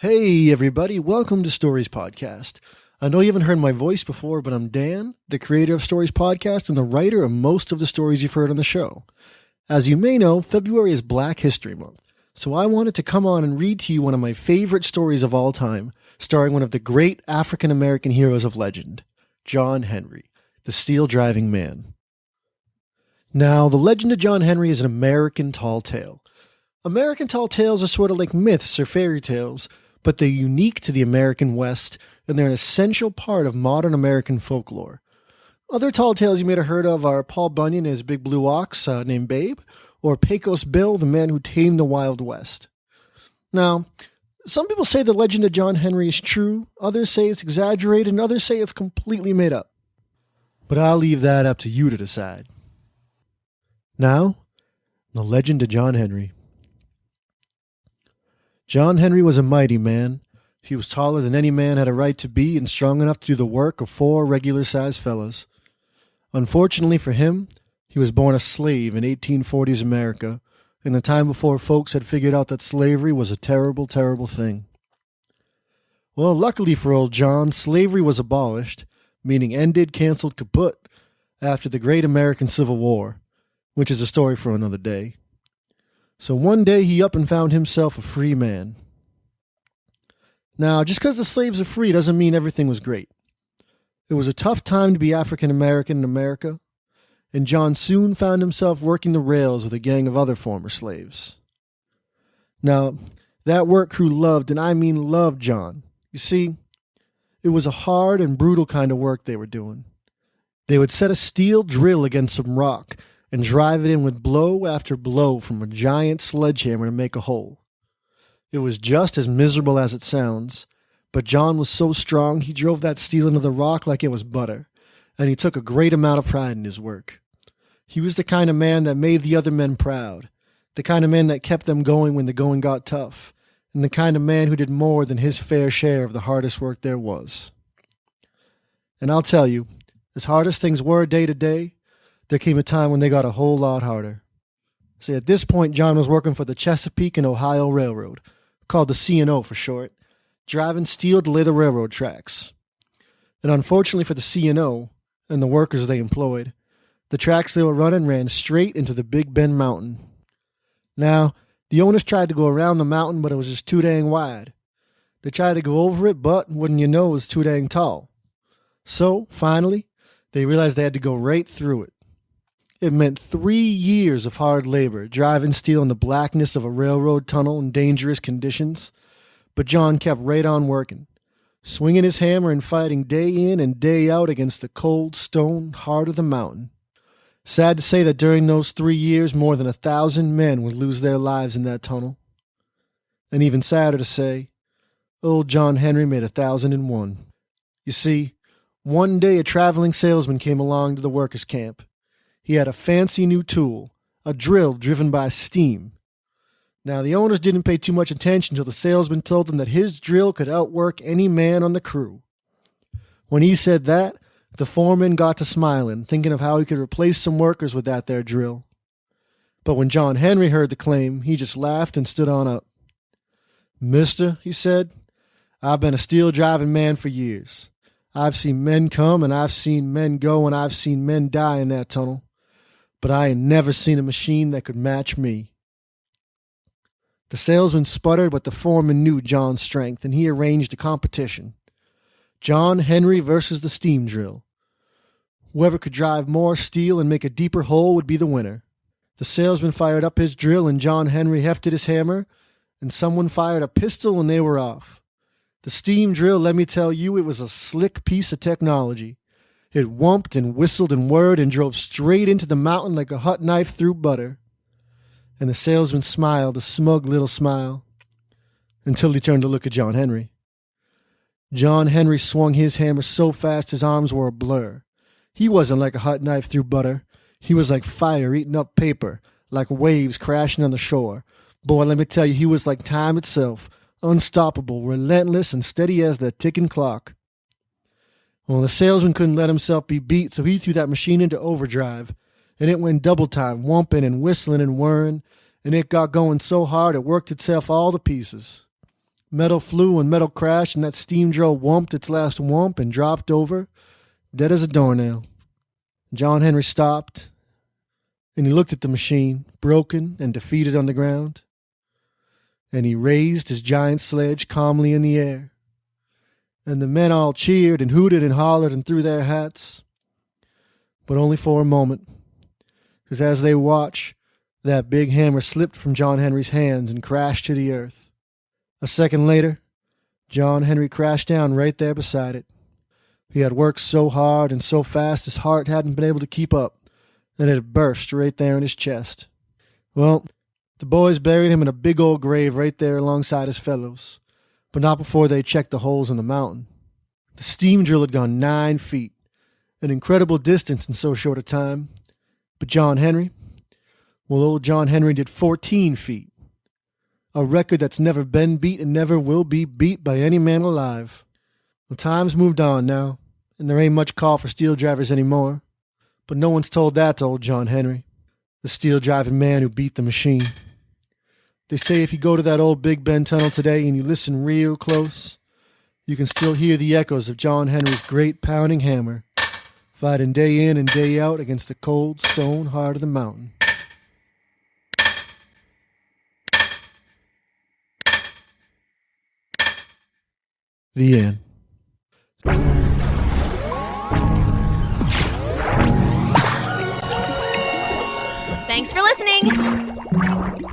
Hey everybody, welcome to Stories Podcast. I know you haven't heard my voice before, but I'm Dan, the creator of Stories Podcast and the writer of most of the stories you've heard on the show. As you may know, February is Black History Month, so I wanted to come on and read to you one of my favorite stories of all time, starring one of the great African-American heroes of legend, John Henry, the steel-driving man. Now, the legend of John Henry is an American tall tale. American tall tales are sort of like myths or fairy tales, but they're unique to the American West, and they're an essential part of modern American folklore. Other tall tales you may have heard of are Paul Bunyan and his big blue ox named Babe, or Pecos Bill, the man who tamed the Wild West. Now, some people say the legend of John Henry is true, others say it's exaggerated, and others say it's completely made up. But I'll leave that up to you to decide. Now, the legend of John Henry. John Henry was a mighty man. He was taller than any man had a right to be and strong enough to do the work of 4 regular-sized fellows. Unfortunately for him, he was born a slave in 1840s America, in a time before folks had figured out that slavery was a terrible, terrible thing. Well, luckily for old John, slavery was abolished, meaning ended, canceled, kaput, after the Great American Civil War, which is a story for another day. So one day he up and found himself a free man. Now, just because the slaves are free doesn't mean everything was great. It was a tough time to be African American in America, and John soon found himself working the rails with a gang of other former slaves. Now, that work crew loved, and I mean loved, John. You see, it was a hard and brutal kind of work they were doing. They would set a steel drill against some rock and drive it in with blow after blow from a giant sledgehammer to make a hole. It was just as miserable as it sounds, but John was so strong he drove that steel into the rock like it was butter, and he took a great amount of pride in his work. He was the kind of man that made the other men proud, the kind of man that kept them going when the going got tough, and the kind of man who did more than his fair share of the hardest work there was. And I'll tell you, as hard as things were day to day, there came a time when they got a whole lot harder. See, at this point, John was working for the Chesapeake and Ohio Railroad, called the C&O for short, driving steel to lay the railroad tracks. And unfortunately for the C&O and the workers they employed, the tracks they were running ran straight into the Big Bend Mountain. Now, the owners tried to go around the mountain, but it was just too dang wide. They tried to go over it, but wouldn't you know, it was too dang tall. So, finally, they realized they had to go right through it. It meant 3 years of hard labor, driving steel in the blackness of a railroad tunnel in dangerous conditions. But John kept right on working, swinging his hammer and fighting day in and day out against the cold stone heart of the mountain. Sad to say that during those 3 years, more than 1,000 men would lose their lives in that tunnel. And even sadder to say, old John Henry made 1,001. You see, one day a traveling salesman came along to the workers' camp. He had a fancy new tool, a drill driven by steam. Now, the owners didn't pay too much attention until the salesman told them that his drill could outwork any man on the crew. When he said that, the foreman got to smiling, thinking of how he could replace some workers with that there drill. But when John Henry heard the claim, he just laughed and stood on up. "Mister," he said, "I've been a steel-driving man for years. I've seen men come and I've seen men go and I've seen men die in that tunnel. But I ain't never seen a machine that could match me." The salesman sputtered, but the foreman knew John's strength, and he arranged a competition. John Henry versus the steam drill. Whoever could drive more steel and make a deeper hole would be the winner. The salesman fired up his drill, and John Henry hefted his hammer, and someone fired a pistol, and they were off. The steam drill, let me tell you, it was a slick piece of technology. It whumped and whistled and whirred and drove straight into the mountain like a hot knife through butter. And the salesman smiled, a smug little smile, until he turned to look at John Henry. John Henry swung his hammer so fast his arms were a blur. He wasn't like a hot knife through butter. He was like fire eating up paper, like waves crashing on the shore. Boy, let me tell you, he was like time itself, unstoppable, relentless, and steady as the ticking clock. Well, the salesman couldn't let himself be beat, so he threw that machine into overdrive, and it went double time, whumping and whistling and whirring, and it got going so hard it worked itself all to pieces. Metal flew and metal crashed, and that steam drill whumped its last whump and dropped over, dead as a doornail. John Henry stopped, and he looked at the machine, broken and defeated on the ground. And he raised his giant sledge calmly in the air. And the men all cheered and hooted and hollered and threw their hats. But only for a moment, because as they watched, that big hammer slipped from John Henry's hands and crashed to the earth. A second later, John Henry crashed down right there beside it. He had worked so hard and so fast his heart hadn't been able to keep up, and it had burst right there in his chest. Well, the boys buried him in a big old grave right there alongside his fellows, but not before they checked the holes in the mountain. The steam drill had gone 9 feet, an incredible distance in so short a time. But John Henry, well, old John Henry did 14 feet, a record that's never been beat and never will be beat by any man alive. Well, time's moved on now, and there ain't much call for steel drivers anymore. But no one's told that to old John Henry, the steel driving man who beat the machine. They say if you go to that old Big Bend tunnel today and you listen real close, you can still hear the echoes of John Henry's great pounding hammer, fighting day in and day out against the cold stone heart of the mountain. The end. Thanks for listening.